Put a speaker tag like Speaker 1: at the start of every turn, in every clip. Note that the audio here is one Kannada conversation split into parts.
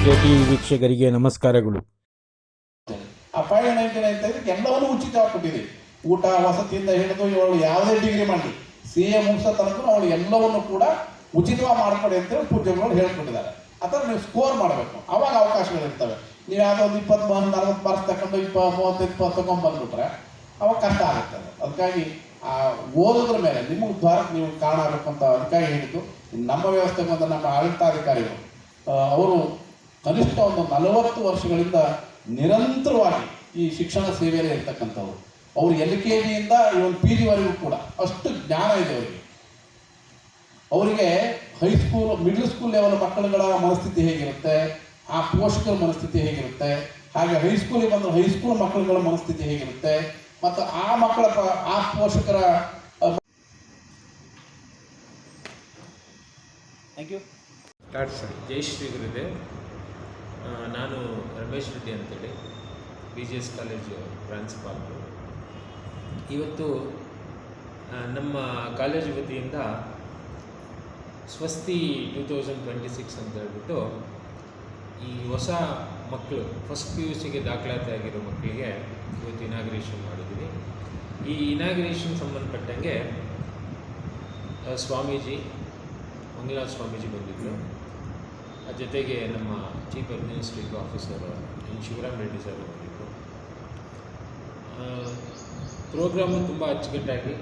Speaker 1: KT ವೀಕ್ಷಕರಿಗೆ ನಮಸ್ಕಾರಗಳು.
Speaker 2: ಆ 599 ತೆಗೆದು ಎಲ್ಲವನ್ನೂ ಉಚಿತವಾಗಿ ಕೊಟ್ಟಿದ್ದೀವಿ. ಊಟ ವಸತಿಯಿಂದ ಹಿಡಿದು ಇವಳು ಯಾವುದೇ ಡಿಗ್ರಿ ಮಾಡಲಿ CA ಮುಗಿಸೋ ತನಕ ಅವಳು ಎಲ್ಲವನ್ನು ಕೂಡ ಉಚಿತವಾಗಿ ಮಾಡಿಕೊಡಿ ಅಂತೇಳಿ ಪೂಜ್ಯಗಳು ಹೇಳ್ಕೊಟ್ಟಿದ್ದಾರೆ. ಅಥವಾ ನೀವು ಸ್ಕೋರ್ ಮಾಡಬೇಕು, ಅವಾಗ ಅವಕಾಶಗಳಿರ್ತವೆ. ನೀವು ಯಾವುದೋ ಒಂದು 20-40 ಮಾರ್ಕ್ಸ್ ತಗೊಂಡು 35 ತಗೊಂಡು ಬಂದ್ಬಿಟ್ರೆ ಅವಾಗ ಕಷ್ಟ ಆಗುತ್ತದೆ. ಅದಕ್ಕಾಗಿ ಆ ಓದೋದ್ರ ಮೇಲೆ ನಿಮ್ಮ ಉದ್ಧಾರಕ್ಕೆ ನೀವು ಕಾರಣ ಆಗಬೇಕು ಅಂತ ಅದಕ್ಕಾಗಿ ಹೇಳಿದ್ದು. ನಮ್ಮ ವ್ಯವಸ್ಥೆಗೆ ಬಂದ ನಮ್ಮ ಆಡಳಿತಾಧಿಕಾರಿಗಳು ಅವರು ಕನಿಷ್ಠ ಒಂದು 40 ವರ್ಷಗಳಿಂದ ನಿರಂತರವಾಗಿ ಈ ಶಿಕ್ಷಣ ಸೇವೆಯಲ್ಲಿ ಇರ್ತಕ್ಕಂಥವ್ರು. ಅವರು LKGಯಿಂದ ಇವನ್ PG ವರೆಗೂ ಕೂಡ ಅಷ್ಟು ಜ್ಞಾನ ಇದೆ ಅವರಿಗೆ. ಅವರಿಗೆ ಹೈಸ್ಕೂಲ್ ಮಿಡ್ಲ್ ಸ್ಕೂಲ್ ಲೆವೆಲ್ ಮಕ್ಕಳುಗಳ ಮನಸ್ಥಿತಿ ಹೇಗಿರುತ್ತೆ, ಆ ಪೋಷಕರ ಮನಸ್ಥಿತಿ ಹೇಗಿರುತ್ತೆ, ಹಾಗೆ ಹೈಸ್ಕೂಲಿಗೆ ಬಂದರೆ ಹೈಸ್ಕೂಲ್ ಮಕ್ಕಳುಗಳ ಮನಸ್ಥಿತಿ ಹೇಗಿರುತ್ತೆ, ಮತ್ತು ಆ ಮಕ್ಕಳ ಆ ಪೋಷಕರ. Thank you.
Speaker 3: ಜೈ ಶ್ರೀ ಗುರುದೇವ್. ನಾನು ರಮೇಶ್ ರೆಡ್ಡಿ ಅಂತೇಳಿ BGS ಕಾಲೇಜು ಪ್ರಿನ್ಸಿಪಾಲ್ರು. ಇವತ್ತು ನಮ್ಮ ಕಾಲೇಜು ವತಿಯಿಂದ ಸ್ವಸ್ತಿ 2026 ಅಂತ ಹೇಳ್ಬಿಟ್ಟು ಈ ಹೊಸ ಮಕ್ಕಳು ಫಸ್ಟ್ PUCಗೆ ದಾಖಲಾತಿ ಆಗಿರೋ ಮಕ್ಕಳಿಗೆ ಇವತ್ತು ಇನಾಗ್ರೇಷನ್ ಮಾಡಿದ್ದೀವಿ. ಈ ಇನಾಗ್ರೇಷನ್ ಸಂಬಂಧಪಟ್ಟಂಗೆ ಸ್ವಾಮೀಜಿ ಮಂಗಳನಾಥ ಸ್ವಾಮೀಜಿ ಬಂದಿದ್ದರು. ಜೊತೆಗೆ ನಮ್ಮ chief administrative officer Shivaram Reddy sir ಬಂದಿದ್ದರು. ಪ್ರೋಗ್ರಾಮು ತುಂಬ ಅಚ್ಚುಕಟ್ಟಾಗಿ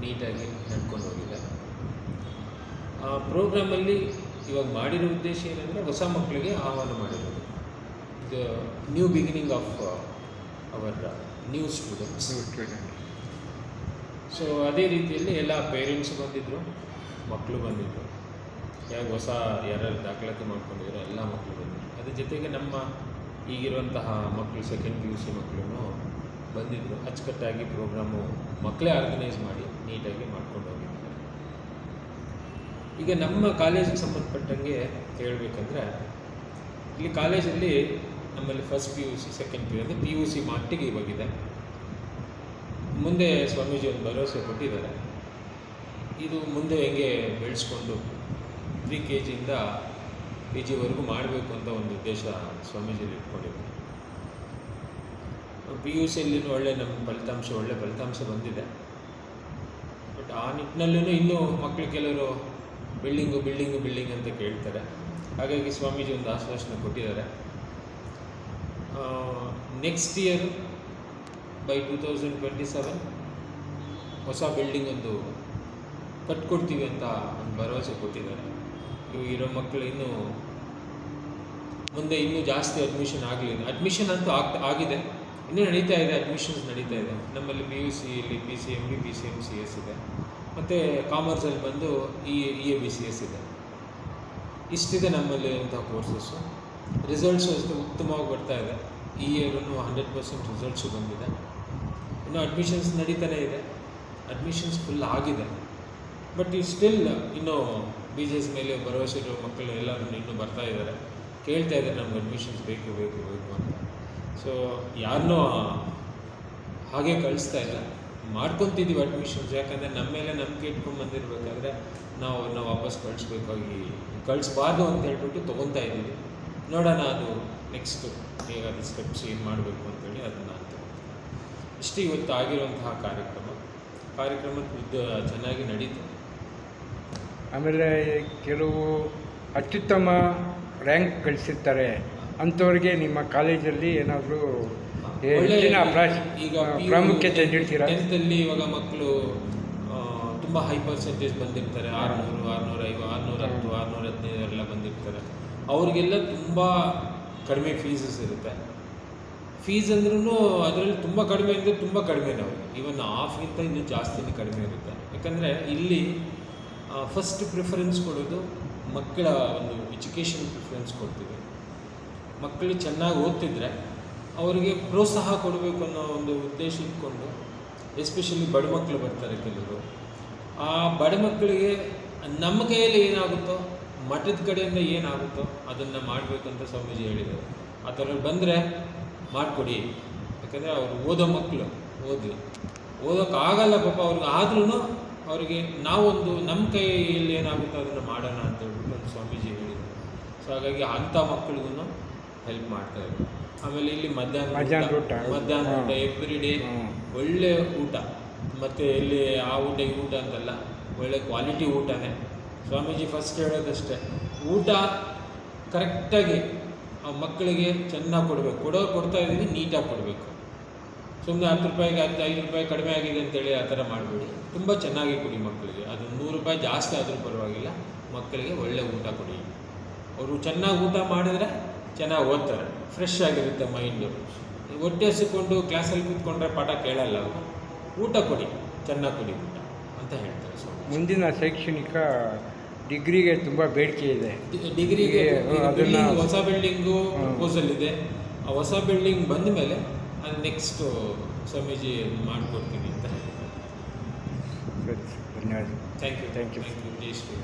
Speaker 3: ನೀಟಾಗಿ ನಡ್ಕೊಂಡು ಹೋಗಿದೆ. ಆ ಪ್ರೋಗ್ರಾಮಲ್ಲಿ ಇವಾಗ ಮಾಡಿರೋ ಉದ್ದೇಶ ಏನಂದರೆ ಹೊಸ ಮಕ್ಕಳಿಗೆ ಆಹ್ವಾನ ಮಾಡಿರೋದು. ಇದು new beginning of our new students. So ಅದೇ ರೀತಿಯಲ್ಲಿ ಎಲ್ಲ ಪೇರೆಂಟ್ಸ್ ಬಂದಿದ್ದರು, ಮಕ್ಕಳು ಬಂದಿದ್ದರು. ಯಾಕೆ ಹೊಸ ಯಾರ್ಯಾರು ದಾಖಲಾತಿ ಮಾಡ್ಕೊಂಡಿದ್ರು ಎಲ್ಲ ಮಕ್ಕಳು ಬಂದಿದ್ದರು. ಅದ್ರ ಜೊತೆಗೆ ನಮ್ಮ ಈಗಿರುವಂತಹ ಮಕ್ಕಳು ಸೆಕೆಂಡ್ PUC ಮಕ್ಕಳು ಬಂದಿದ್ದರು. ಅಚ್ಚುಕಟ್ಟಾಗಿ ಪ್ರೋಗ್ರಾಮು ಮಕ್ಕಳೇ ಆರ್ಗನೈಸ್ ಮಾಡಿ ನೀಟಾಗಿ ಮಾಡ್ಕೊಂಡು ಹೋಗಿದ್ದಾರೆ. ಈಗ ನಮ್ಮ ಕಾಲೇಜಿಗೆ ಸಂಬಂಧಪಟ್ಟಂಗೆ ಹೇಳಬೇಕಂದ್ರೆ ಇಲ್ಲಿ ಕಾಲೇಜಲ್ಲಿ ನಮ್ಮಲ್ಲಿ ಫಸ್ಟ್ PUC ಸೆಕೆಂಡ್ PUC ಅಂದರೆ PUC ಮಟ್ಟಿಗೆ ಇವಾಗಿದೆ. ಮುಂದೆ ಸ್ವಾಮೀಜಿ ಒಂದು ಭರವಸೆ ಕೊಟ್ಟಿದ್ದಾರೆ. ಇದು ಮುಂದೆ ಹೆಂಗೆ ಬೆಳೆಸ್ಕೊಂಡು KGಯಿಂದ PGವರೆಗೂ ಮಾಡಬೇಕು ಅಂತ ಒಂದು ಉದ್ದೇಶ ಸ್ವಾಮೀಜಿಯಲ್ಲಿ ಇಟ್ಕೊಂಡಿದ್ದಾರೆ. PUCಯಲ್ಲಿ ಒಳ್ಳೆ ಒಳ್ಳೆ ಫಲಿತಾಂಶ ಬಂದಿದೆ. ಬಟ್ ಆ ನಿಟ್ಟಿನಲ್ಲೂ ಇನ್ನೂ ಮಕ್ಕಳು ಕೆಲವರು ಬಿಲ್ಡಿಂಗ್ ಅಂತ ಕೇಳ್ತಾರೆ. ಹಾಗಾಗಿ ಸ್ವಾಮೀಜಿ ಒಂದು ಆಶ್ವಾಸನೆ ಕೊಟ್ಟಿದ್ದಾರೆ. ನೆಕ್ಸ್ಟ್ ಇಯರ್ ಬೈ 2027 ಹೊಸ ಬಿಲ್ಡಿಂಗ್ ಒಂದು ಕಟ್ಕೊಡ್ತೀವಿ ಅಂತ ಒಂದು ಭರವಸೆ ಕೊಟ್ಟಿದ್ದಾರೆ. ಇರೋ ಮಕ್ಕಳು ಮುಂದೆ ಇನ್ನೂ ಜಾಸ್ತಿ ಅಡ್ಮಿಷನ್ ಆಗಲಿಲ್ಲ. ಅಡ್ಮಿಷನ್ ಅಂತೂ ಆಗಿದೆ, ಇನ್ನೂ ನಡೀತಾ ಇದೆ, ಅಡ್ಮಿಷನ್ಸ್ ನಡೀತಾ ಇದೆ. ನಮ್ಮಲ್ಲಿ PUCಯಲ್ಲಿ PCMB PCM CS ಇದೆ, ಮತ್ತು ಕಾಮರ್ಸಲ್ಲಿ ಬಂದು EABCS ಇದೆ. ಇಷ್ಟಿದೆ ನಮ್ಮಲ್ಲಿ ಅಂಥ ಕೋರ್ಸಸ್ಸು. ರಿಸಲ್ಟ್ಸು ಅಷ್ಟು ಉತ್ತಮವಾಗಿ ಬರ್ತಾ ಇದೆ. ಈ ಇಯರೂ 100% ರಿಸಲ್ಟ್ಸು ಬಂದಿದೆ. ಇನ್ನೂ ಅಡ್ಮಿಷನ್ಸ್ ನಡೀತಾನೇ ಇದೆ. ಅಡ್ಮಿಷನ್ಸ್ ಫುಲ್ ಆಗಿದೆ. ಬಟ್ ಈ ಸ್ಟಿಲ್ ಇನ್ನೂ BGS ಮೇಲೆ ಭರವಸೆ ಇರೋ ಮಕ್ಕಳು ಎಲ್ಲರೂ ಇನ್ನೂ ಬರ್ತಾ ಇದ್ದಾರೆ, ಕೇಳ್ತಾ ಇದ್ದಾರೆ ನಮ್ಗೆ ಅಡ್ಮಿಷನ್ಸ್ ಬೇಕು ಅಂತ. ಸೊ ಯಾರನ್ನೂ ಹಾಗೆ ಕಳಿಸ್ತಾ ಇಲ್ಲ, ಮಾಡ್ಕೊತಿದ್ದೀವಿ ಅಡ್ಮಿಷನ್ಸ್. ಯಾಕಂದರೆ ನಮ್ಮ ಮೇಲೆ ನಂಬಿಕೆ ಇಟ್ಕೊಂಡು ಬಂದಿರಬೇಕಾದ್ರೆ ನಾವು ವಾಪಸ್ ಕಳಿಸ್ಬಾರ್ದು ಅಂತ ಹೇಳ್ಬಿಟ್ಟು ತೊಗೊತಾ ಇದ್ದೀವಿ. ನೋಡೋಣ ಅದು ನೆಕ್ಸ್ಟು ಹೇಗಾದ ಸ್ಟೆಪ್ಸ್ ಏನು ಮಾಡಬೇಕು ಅಂತೇಳಿ ಅದನ್ನು ಇಷ್ಟು ಇವತ್ತು ಆಗಿರುವಂತಹ ಕಾರ್ಯಕ್ರಮ ಚೆನ್ನಾಗಿ ನಡೀತು.
Speaker 4: ಆಮೇಲೆ ಕೆಲವು ಅತ್ಯುತ್ತಮ ರ್ಯಾಂಕ್ ಗಳಿಸಿರ್ತಾರೆ ಅಂಥವ್ರಿಗೆ ನಿಮ್ಮ ಕಾಲೇಜಲ್ಲಿ ಏನಾದರೂ ಹೆಚ್ಚಿನ ಪ್ರಾಮುಖ್ಯತೆ ನೀಡ್ತೀರಾ?
Speaker 3: 10th ಇವಾಗ ಮಕ್ಕಳು ತುಂಬ ಹೈ ಪರ್ಸೆಂಟೇಜ್ ಬಂದಿರ್ತಾರೆ. 600, 650, 610 ಎಲ್ಲ ಬಂದಿರ್ತಾರೆ. ಅವ್ರಿಗೆಲ್ಲ ತುಂಬ ಕಡಿಮೆ ಫೀಸಸ್ ಇರುತ್ತೆ. ಫೀಸ್ ಅಂದ್ರೂ ಅದರಲ್ಲಿ ತುಂಬ ಕಡಿಮೆ ಅಂದರೆ ತುಂಬ ಕಡಿಮೆನೇ ಅವ್ರಿಗೆ. ಈವನ್ ಹಾಫ್ಗಿಂತ ಇನ್ನೂ ಜಾಸ್ತಿನೇ ಕಡಿಮೆ ಇರುತ್ತೆ. ಯಾಕಂದರೆ ಇಲ್ಲಿ ಫಸ್ಟ್ ಪ್ರಿಫರೆನ್ಸ್ ಕೊಡೋದು ಮಕ್ಕಳ ಒಂದು ಎಜುಕೇಷನ್ ಪ್ರಿಫರೆನ್ಸ್ ಕೊಡ್ತೀವಿ. ಮಕ್ಕಳು ಚೆನ್ನಾಗಿ ಓದ್ತಿದ್ರೆ ಅವರಿಗೆ ಪ್ರೋತ್ಸಾಹ ಕೊಡಬೇಕು ಅನ್ನೋ ಒಂದು ಉದ್ದೇಶ ಇಟ್ಕೊಂಡು, ಎಸ್ಪೆಷಲಿ ಬಡ ಮಕ್ಕಳು ಬರ್ತಾರೆ ಕೆಲವರು. ಆ ಬಡ ಮಕ್ಕಳಿಗೆ ನಮ್ಮ ಕೈಯಲ್ಲಿ ಏನಾಗುತ್ತೋ, ಮಠದ ಕಡೆಯಿಂದ ಏನಾಗುತ್ತೋ ಅದನ್ನು ಮಾಡಬೇಕಂತ ಸ್ವಾಮೀಜಿ ಹೇಳಿದರು. ಆ ಥರ ಬಂದರೆ ಮಾಡಿಕೊಡಿ. ಯಾಕಂದರೆ ಅವರು ಓದೋ ಮಕ್ಕಳು ಓದೋಕ್ಕಾಗಲ್ಲ ಪಾಪ ಅವ್ರಿಗೆ. ಆದ್ರೂ ಅವರಿಗೆ ನಾವೊಂದು ನಮ್ಮ ಕೈಯಲ್ಲಿ ಏನಾಗುತ್ತೋ ಅದನ್ನು ಮಾಡೋಣ ಅಂತ ಹೇಳ್ಬಿಟ್ಟು ಒಂದು ಸ್ವಾಮೀಜಿ ಹೇಳಿದರು. ಸೊ ಹಾಗಾಗಿ ಅಂಥ ಮಕ್ಕಳಿಗೂ ಹೆಲ್ಪ್ ಮಾಡ್ತಾಯಿದ್ರು. ಆಮೇಲೆ ಇಲ್ಲಿ
Speaker 4: ಮಧ್ಯಾಹ್ನ ಊಟ.
Speaker 3: ಮಧ್ಯಾಹ್ನ ಊಟ ಎವ್ರಿ ಡೇ ಒಳ್ಳೆ ಊಟ, ಮತ್ತು ಇಲ್ಲಿ ಆ ಊಟ ಈ ಊಟ ಅಂತಲ್ಲ, ಒಳ್ಳೆ ಕ್ವಾಲಿಟಿ ಊಟನೇ. ಸ್ವಾಮೀಜಿ ಫಸ್ಟ್ ಹೇಳೋದಷ್ಟೇ, ಊಟ ಕರೆಕ್ಟಾಗಿ ಆ ಮಕ್ಕಳಿಗೆ ಚೆನ್ನಾಗಿ ಕೊಡಬೇಕು, ಕೊಡ್ತಾ ಇದ್ದೀವಿ ನೀಟಾಗಿ ಕೊಡಬೇಕು. ಸುಮ್ಮನೆ 10 ರೂಪಾಯಿಗೆ 5 ರೂಪಾಯಿ ಕಡಿಮೆ ಆಗಿದೆ ಅಂತೇಳಿ ಆ ಥರ ಮಾಡಬೇಡಿ, ತುಂಬ ಚೆನ್ನಾಗಿ ಕೊಡಿ ಮಕ್ಕಳಿಗೆ. ಅದು 100 ರೂಪಾಯಿ ಜಾಸ್ತಿ ಆದರೂ ಪರವಾಗಿಲ್ಲ, ಮಕ್ಕಳಿಗೆ ಒಳ್ಳೆ ಊಟ ಕೊಡಿ. ಅವರು ಚೆನ್ನಾಗಿ ಊಟ ಮಾಡಿದ್ರೆ ಚೆನ್ನಾಗಿ ಓದ್ತಾರೆ, ಫ್ರೆಶ್ ಆಗಿರುತ್ತೆ ಮೈಂಡು. ಹೊಟ್ಟೆ ಹಸಿಕೊಂಡು ಕ್ಲಾಸಲ್ಲಿ ಕೂತ್ಕೊಂಡ್ರೆ ಪಾಠ ಕೇಳಲ್ಲ ಅವರು. ಊಟ ಕೊಡಿ, ಚೆನ್ನಾಗಿ ಕೊಡಿ ಊಟ ಅಂತ ಹೇಳ್ತಾರೆ. ಸೊ
Speaker 4: ಮುಂದಿನ ಶೈಕ್ಷಣಿಕ ಡಿಗ್ರಿಗೆ ತುಂಬ ಬೇಡಿಕೆ ಇದೆ.
Speaker 3: ಡಿಗ್ರಿಗೆ
Speaker 4: ಅದನ್ನು
Speaker 3: ಹೊಸ ಬಿಲ್ಡಿಂಗು ಪ್ರಪೋಸಲ್ ಇದೆ. ಆ ಹೊಸ ಬಿಲ್ಡಿಂಗ್ ಬಂದ ಮೇಲೆ ಅದು ನೆಕ್ಸ್ಟು ಸ್ವಾಮೀಜಿ ಮಾಡಿಕೊಡ್ತೀನಿ ಅಂತ ಹೇಳ್ತಾರೆ.
Speaker 4: ಧನ್ಯವಾದ.
Speaker 3: Thank you.
Speaker 4: Thank you.
Speaker 3: ಜೈ ಶ್ರೀ.